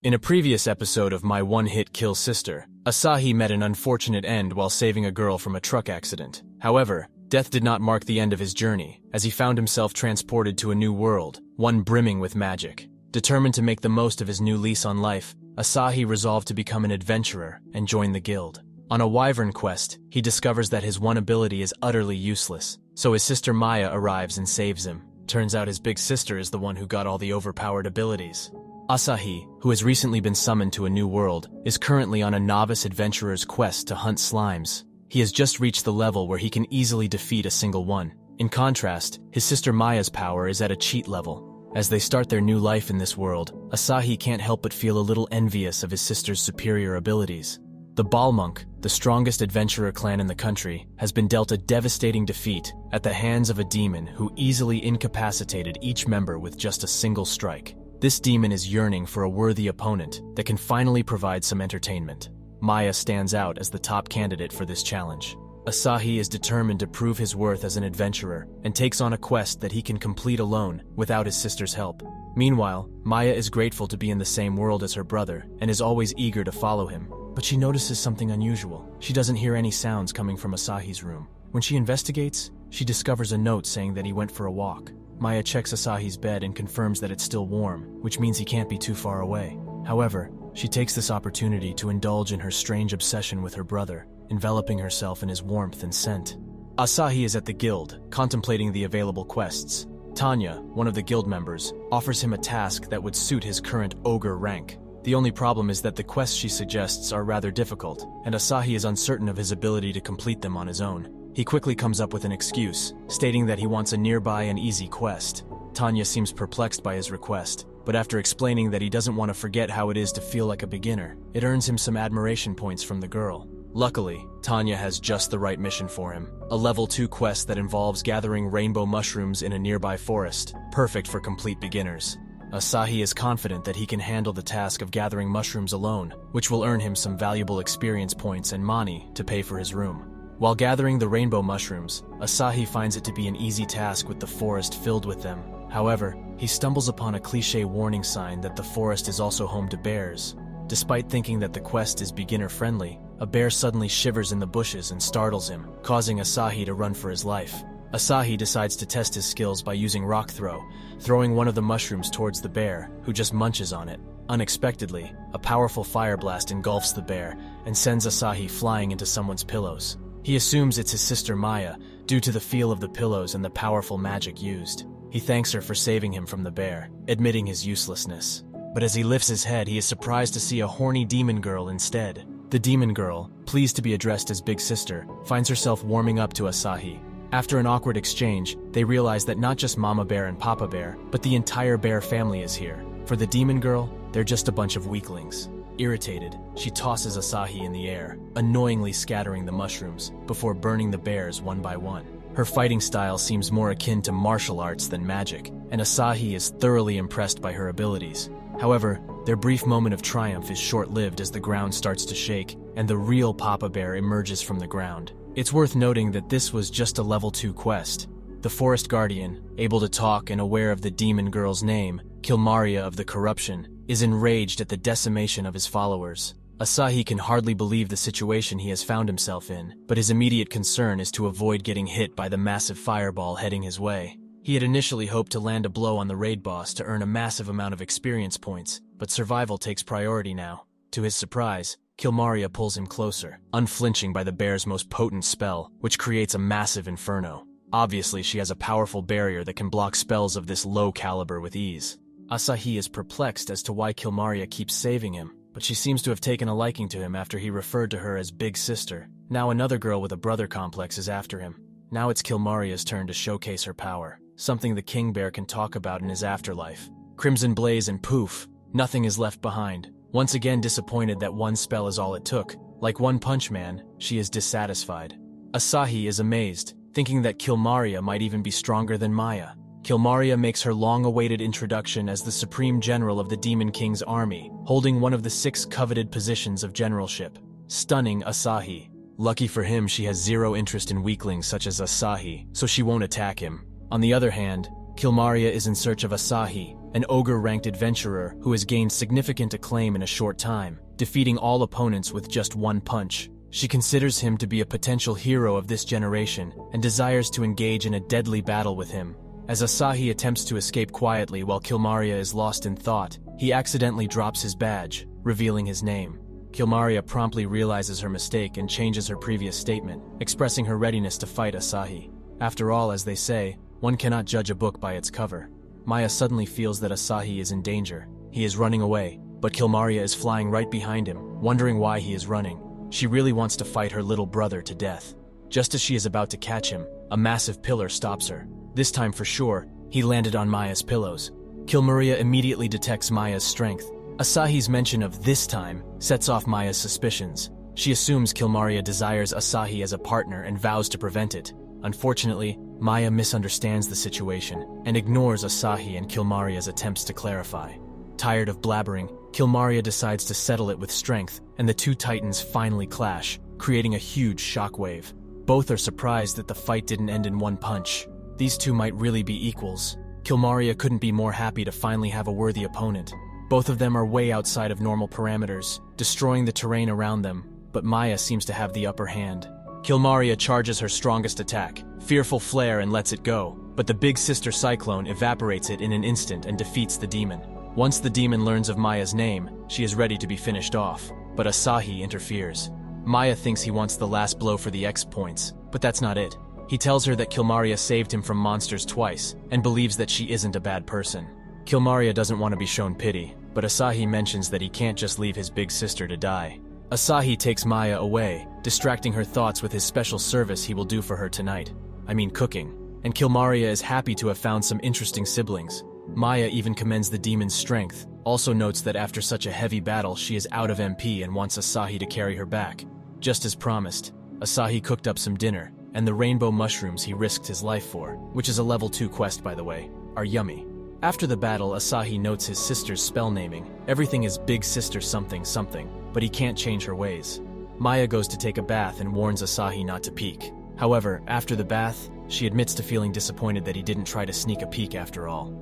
In a previous episode of My One-Hit Kill Sister, Asahi met an unfortunate end while saving a girl from a truck accident. However, death did not mark the end of his journey, as he found himself transported to a new world, one brimming with magic. Determined to make the most of his new lease on life, Asahi resolved to become an adventurer and join the guild. On a wyvern quest, he discovers that his one ability is utterly useless, so his sister Maya arrives and saves him. Turns out his big sister is the one who got all the overpowered abilities. Asahi, who has recently been summoned to a new world, is currently on a novice adventurer's quest to hunt slimes. He has just reached the level where he can easily defeat a single one. In contrast, his sister Maya's power is at a cheat level. As they start their new life in this world, Asahi can't help but feel a little envious of his sister's superior abilities. The Balmonk, the strongest adventurer clan in the country, has been dealt a devastating defeat at the hands of a demon who easily incapacitated each member with just a single strike. This demon is yearning for a worthy opponent that can finally provide some entertainment. Maya stands out as the top candidate for this challenge. Asahi is determined to prove his worth as an adventurer and takes on a quest that he can complete alone without his sister's help. Meanwhile, Maya is grateful to be in the same world as her brother and is always eager to follow him. But she notices something unusual. She doesn't hear any sounds coming from Asahi's room. When she investigates, she discovers a note saying that he went for a walk. Maya checks Asahi's bed and confirms that it's still warm, which means he can't be too far away. However, she takes this opportunity to indulge in her strange obsession with her brother, enveloping herself in his warmth and scent. Asahi is at the guild, contemplating the available quests. Tanya, one of the guild members, offers him a task that would suit his current ogre rank. The only problem is that the quests she suggests are rather difficult, and Asahi is uncertain of his ability to complete them on his own. He quickly comes up with an excuse, stating that he wants a nearby and easy quest. Tanya seems perplexed by his request, but after explaining that he doesn't want to forget how it is to feel like a beginner, it earns him some admiration points from the girl. Luckily, Tanya has just the right mission for him, a level 2 quest that involves gathering rainbow mushrooms in a nearby forest, perfect for complete beginners. Asahi is confident that he can handle the task of gathering mushrooms alone, which will earn him some valuable experience points and money to pay for his room. While gathering the rainbow mushrooms, Asahi finds it to be an easy task with the forest filled with them. However, he stumbles upon a cliché warning sign that the forest is also home to bears. Despite thinking that the quest is beginner-friendly, a bear suddenly shivers in the bushes and startles him, causing Asahi to run for his life. Asahi decides to test his skills by using rock throw, throwing one of the mushrooms towards the bear, who just munches on it. Unexpectedly, a powerful fire blast engulfs the bear and sends Asahi flying into someone's pillows. He assumes it's his sister Maya, due to the feel of the pillows and the powerful magic used. He thanks her for saving him from the bear, admitting his uselessness. But as he lifts his head, he is surprised to see a horny demon girl instead. The demon girl, pleased to be addressed as Big Sister, finds herself warming up to Asahi. After an awkward exchange, they realize that not just Mama Bear and Papa Bear, but the entire bear family is here. For the demon girl, they're just a bunch of weaklings. Irritated, she tosses Asahi in the air, annoyingly scattering the mushrooms before burning the bears one by one. Her fighting style seems more akin to martial arts than magic, and Asahi is thoroughly impressed by her abilities. However, their brief moment of triumph is short-lived as the ground starts to shake and the real Papa Bear emerges from the ground. It's worth noting that this was just a level 2 quest. The Forest Guardian, able to talk and aware of the demon girl's name, Kilmaria of the Corruption, is enraged at the decimation of his followers. Asahi can hardly believe the situation he has found himself in, but his immediate concern is to avoid getting hit by the massive fireball heading his way. He had initially hoped to land a blow on the raid boss to earn a massive amount of experience points, but survival takes priority now. To his surprise, Kilmaria pulls him closer, unflinching by the bear's most potent spell, which creates a massive inferno. Obviously, she has a powerful barrier that can block spells of this low caliber with ease. Asahi is perplexed as to why Kilmaria keeps saving him, but she seems to have taken a liking to him after he referred to her as Big Sister. Now another girl with a brother complex is after him. Now it's Kilmaria's turn to showcase her power, something the King Bear can talk about in his afterlife. Crimson blaze and poof, nothing is left behind. Once again disappointed that one spell is all it took, like One Punch Man, she is dissatisfied. Asahi is amazed, thinking that Kilmaria might even be stronger than Maya. Kilmaria makes her long-awaited introduction as the Supreme General of the Demon King's army, holding one of the 6 coveted positions of generalship, stunning Asahi. Lucky for him, she has zero interest in weaklings such as Asahi, so she won't attack him. On the other hand, Kilmaria is in search of Asahi, an ogre-ranked adventurer who has gained significant acclaim in a short time, defeating all opponents with just one punch. She considers him to be a potential hero of this generation and desires to engage in a deadly battle with him. As Asahi attempts to escape quietly while Kilmaria is lost in thought, he accidentally drops his badge, revealing his name. Kilmaria promptly realizes her mistake and changes her previous statement, expressing her readiness to fight Asahi. After all, as they say, one cannot judge a book by its cover. Maya suddenly feels that Asahi is in danger. He is running away, but Kilmaria is flying right behind him, wondering why he is running. She really wants to fight her little brother to death. Just as she is about to catch him, a massive pillar stops her. This time for sure, he landed on Maya's pillows. Kilmaria immediately detects Maya's strength. Asahi's mention of "this time" sets off Maya's suspicions. She assumes Kilmaria desires Asahi as a partner and vows to prevent it. Unfortunately, Maya misunderstands the situation and ignores Asahi and Kilmaria's attempts to clarify. Tired of blabbering, Kilmaria decides to settle it with strength, and the two titans finally clash, creating a huge shockwave. Both are surprised that the fight didn't end in one punch. These two might really be equals. Kilmaria couldn't be more happy to finally have a worthy opponent. Both of them are way outside of normal parameters, destroying the terrain around them, but Maya seems to have the upper hand. Kilmaria charges her strongest attack, Fearful Flare, and lets it go, but the big sister Cyclone evaporates it in an instant and defeats the demon. Once the demon learns of Maya's name, she is ready to be finished off, but Asahi interferes. Maya thinks he wants the last blow for the X points, but that's not it. He tells her that Kilmaria saved him from monsters twice, and believes that she isn't a bad person. Kilmaria doesn't want to be shown pity, but Asahi mentions that he can't just leave his big sister to die. Asahi takes Maya away, distracting her thoughts with his special service he will do for her tonight. I mean cooking. And Kilmaria is happy to have found some interesting siblings. Maya even commends the demon's strength, also notes that after such a heavy battle she is out of MP and wants Asahi to carry her back. Just as promised, Asahi cooked up some dinner, and the rainbow mushrooms he risked his life for, which is a level 2 quest by the way, are yummy. After the battle, Asahi notes his sister's spell naming. Everything is Big Sister something something, but he can't change her ways. Maya goes to take a bath and warns Asahi not to peek. However, after the bath, she admits to feeling disappointed that he didn't try to sneak a peek after all.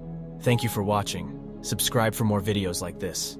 Thank you for watching. Subscribe for more videos like this.